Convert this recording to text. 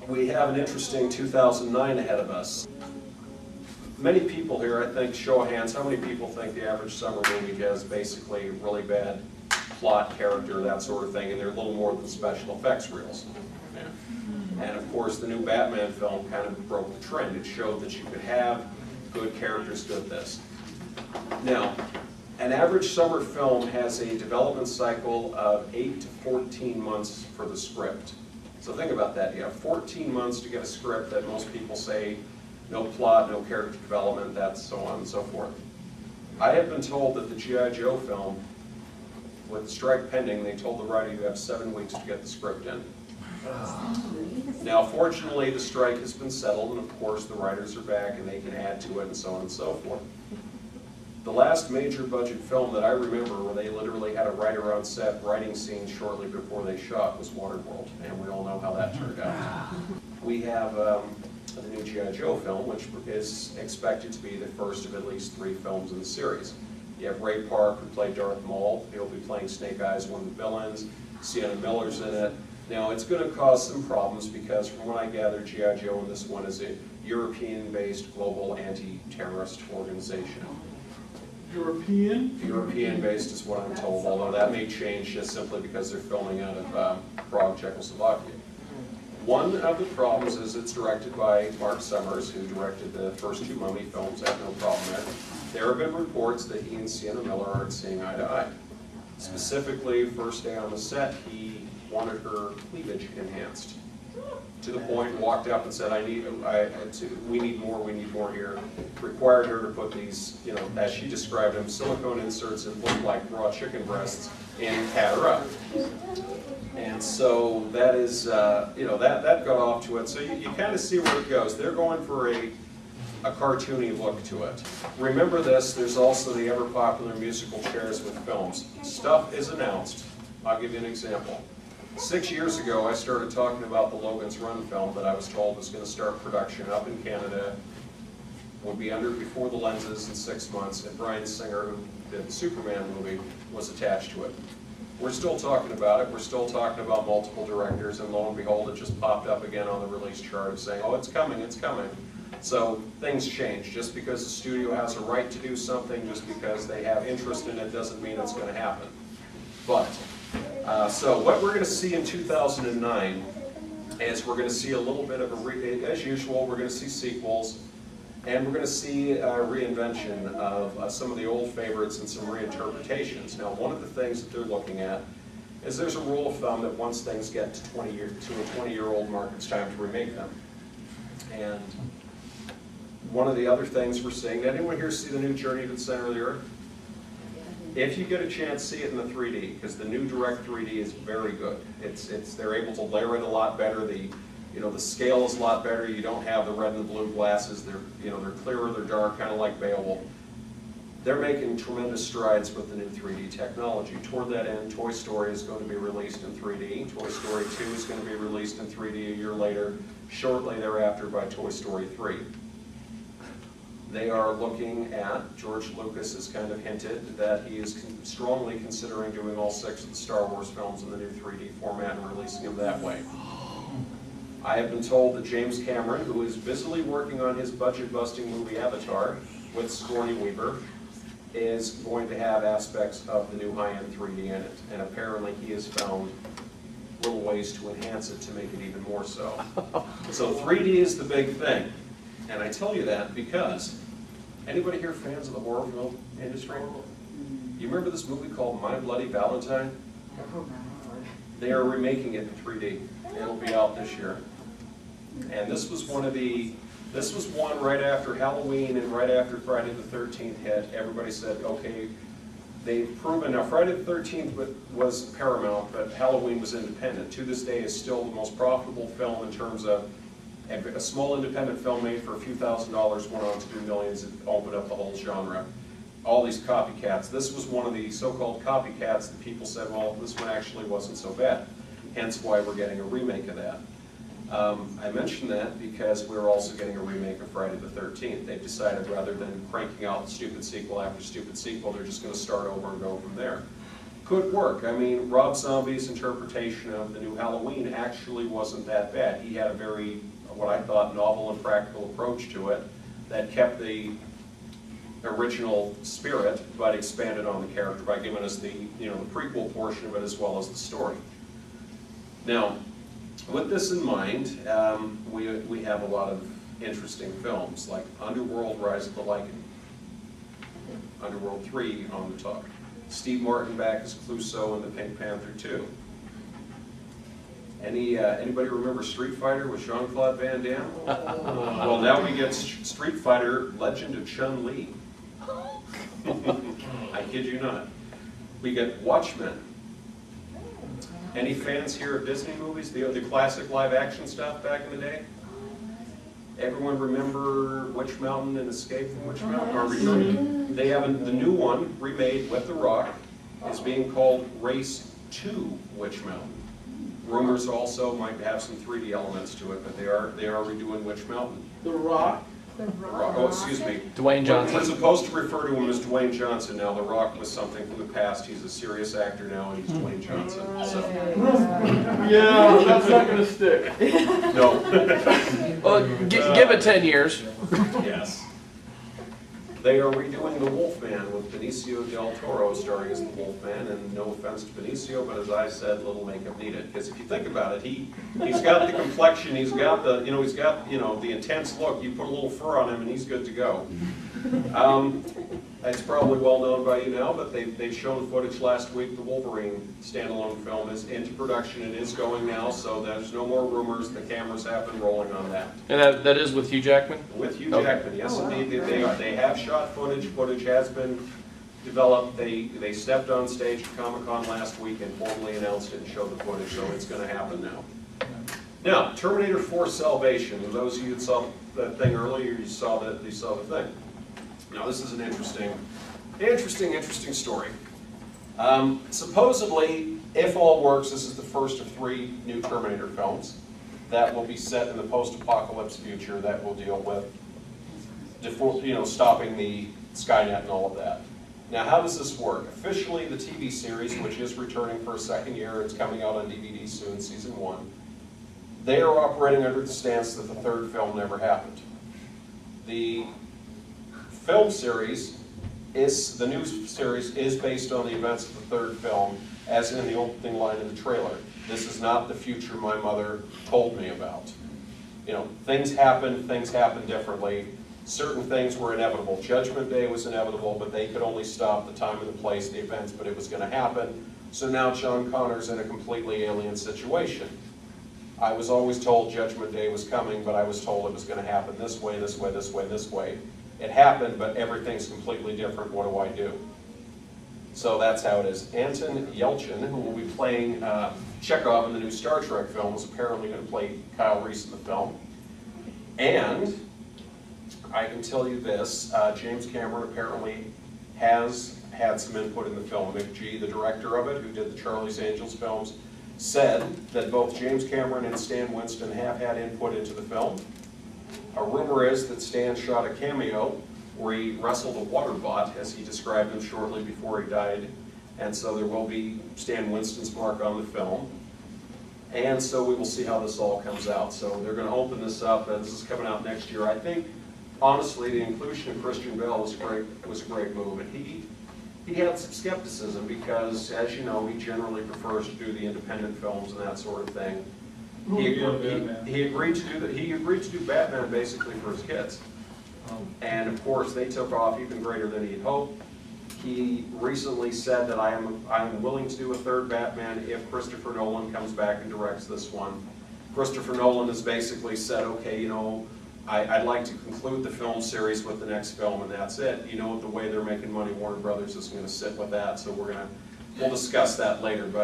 We have an interesting 2009 ahead of us. Many people here, I think, show of hands, how many people think the average summer movie has basically really bad plot, character, that sort of thing, and they're a little more than special effects reels? Yeah. And of course, the new Batman film kind of broke the trend. It showed that you could have good characters, good this. Now, an average summer film has a development cycle of 8 to 14 months for the script. So think about that. You have 14 months to get a script that most people say no plot, no character development, that's so on and so forth. I have been told that the G.I. Joe film, with the strike pending, they told the writer you have 7 weeks to get the script in. Now, fortunately, the strike has been settled, and of course the writers are back and they can add to it and so on and so forth. The last major budget film that I remember where they literally had a writer on set writing scenes shortly before they shot was Waterworld, and we all know how that turned out. We have the new G.I. Joe film, which is expected to be the first of at least 3 films in the series. You have Ray Park, who played Darth Maul. He'll be playing Snake Eyes, one of the villains. Sienna Miller's in it. Now, it's going to cause some problems because, from what I gather, G.I. Joe in this one is a European-based global anti-terrorist organization. European-based is what I'm told, although that may change just simply because they're filming out of Prague, Czechoslovakia. One of the problems is it's directed by Mark Summers, who directed the first 2 Mummy films. I have no problem there. There have been reports that he and Sienna Miller aren't seeing eye to eye. Specifically, first day on the set, he wanted her cleavage enhanced. To the point, walked up and said, we need more here. Required her to put these, as she described them, silicone inserts that looked like raw chicken breasts and cat her up. And so that is, that got off to it. So you kind of see where it goes. They're going for a cartoony look to it. Remember this, there's also the ever-popular musical chairs with films. Stuff is announced. I'll give you an example. 6 years ago, I started talking about the Logan's Run film that I was told was going to start production up in Canada, would be under before the lenses in 6 months, and Bryan Singer, who did the Superman movie, was attached to it. We're still talking about it, we're still talking about multiple directors, and lo and behold, it just popped up again on the release chart of saying, oh, it's coming, it's coming. So things change. Just because the studio has a right to do something, just because they have interest in it, doesn't mean it's going to happen. But, so what we're going to see in 2009 is we're going to see a little bit of as usual, we're going to see sequels, and we're going to see a reinvention of some of the old favorites and some reinterpretations. Now, one of the things that they're looking at is there's a rule of thumb that once things get to a 20-year-old mark, it's time to remake them. And one of the other things we're seeing, did anyone here see the new Journey to the Center of the Earth? If you get a chance, see it in the 3D, because the new Direct 3D is very good. They're able to layer it a lot better. The scale is a lot better. You don't have the red and the blue glasses. They're clearer, they're dark, kind of like Beowulf. They're making tremendous strides with the new 3D technology. Toward that end, Toy Story is going to be released in 3D. Toy Story 2 is going to be released in 3D a year later, shortly thereafter by Toy Story 3. They are looking at, George Lucas has kind of hinted that he is strongly considering doing all 6 of the Star Wars films in the new 3D format and releasing them that way. I have been told that James Cameron, who is busily working on his budget-busting movie Avatar with Sigourney Weaver, is going to have aspects of the new high-end 3D in it. And apparently he has found little ways to enhance it to make it even more so. So 3D is the big thing. And I tell you that because, anybody here fans of the horror film industry? You remember this movie called My Bloody Valentine? They are remaking it in 3D. It'll be out this year. And this was one right after Halloween and right after Friday the 13th hit. Everybody said, okay, they've proven, now Friday the 13th was Paramount, but Halloween was independent. To this day is still the most profitable film in terms of a small independent film made for a few $1,000s went on to do millions and opened up the whole genre. All these copycats. This was one of the so-called copycats that people said, well, this one actually wasn't so bad. Hence why we're getting a remake of that. I mention that because we're also getting a remake of Friday the 13th. They've decided rather than cranking out stupid sequel after stupid sequel, they're just going to start over and go from there. could work. I mean, Rob Zombie's interpretation of the new Halloween actually wasn't that bad. He had a very, what I thought, novel and practical approach to it that kept the original spirit, but expanded on the character by giving us the, the prequel portion of it as well as the story. Now, with this in mind, we have a lot of interesting films like Underworld: Rise of the Lycan, Underworld 3 on the talk, Steve Martin back as Clouseau in the Pink Panther 2. Anybody remember Street Fighter with Jean-Claude Van Damme? Well, now we get Street Fighter: Legend of Chun-Li. I kid you not. We get Watchmen. Any fans here of Disney movies, the classic live-action stuff back in the day? Everyone remember Witch Mountain and Escape from Witch Mountain? Or Returning? They have the new one remade with The Rock. Is being called Race to Witch Mountain. Rumors also might have some 3D elements to it, but they are redoing Witch Mountain. The Rock? The Rock. Oh, excuse me. Dwayne Johnson. We're supposed to refer to him as Dwayne Johnson now. The Rock was something from the past. He's a serious actor now, and he's Dwayne Johnson. So. Yeah, that's not going to stick. No. Well, give it 10 years. Yes. They are redoing The Wolfman with Benicio del Toro starring as the Wolfman, and no offense to Benicio, but as I said, little makeup needed. Because if you think about it, he's got the complexion, he's got the the intense look. You put a little fur on him, and he's good to go. It's probably well known by you now, but they've shown footage last week. The Wolverine standalone film is into production and is going now, so there's no more rumors. The cameras have been rolling on that. And that is with Hugh Jackman? With Hugh Jackman, yes indeed. They have shot footage. Footage has been developed. They stepped on stage at Comic-Con last week and formally announced it and showed the footage, so it's going to happen now. Now, Terminator 4 Salvation. Those of you that saw that thing earlier, you saw the thing. Now, this is an interesting story. Supposedly, if all works, this is the first of 3 new Terminator films that will be set in the post-apocalypse future that will deal with, stopping the Skynet and all of that. Now, how does this work? Officially, the TV series, which is returning for a second year, it's coming out on DVD soon, season 1. They are operating under the stance that the 3rd film never happened. The film series the new series is based on the events of the 3rd film, as in the opening line in the trailer. This is not the future my mother told me about. Things happen differently. Certain things were inevitable. Judgment Day was inevitable, but they could only stop the time and the place, the events, but it was going to happen. So now John Connor's in a completely alien situation. I was always told Judgment Day was coming, but I was told it was going to happen this way, this way, this way, this way. It happened, but everything's completely different. What do I do? So that's how it is. Anton Yelchin, who will be playing Chekhov in the new Star Trek film, is apparently going to play Kyle Reese in the film. And I can tell you this, James Cameron apparently has had some input in the film. Mick G., the director of it, who did the Charlie's Angels films, said that both James Cameron and Stan Winston have had input into the film. A rumor is that Stan shot a cameo where he wrestled a water bot, as he described him shortly before he died, and so there will be Stan Winston's mark on the film. And so we will see how this all comes out. So they're going to open this up, and this is coming out next year. I think, honestly, the inclusion of Christian Bale was a great move, and he had some skepticism because, as you know, he generally prefers to do the independent films and that sort of thing. He agreed to do Batman basically for his kids. And of course they took off even greater than he'd hoped. He recently said that I'm willing to do a 3rd Batman if Christopher Nolan comes back and directs this one. Christopher Nolan has basically said, okay, I'd like to conclude the film series with the next film, and that's it. The way they're making money, Warner Brothers isn't going to sit with that, so we'll discuss that later. But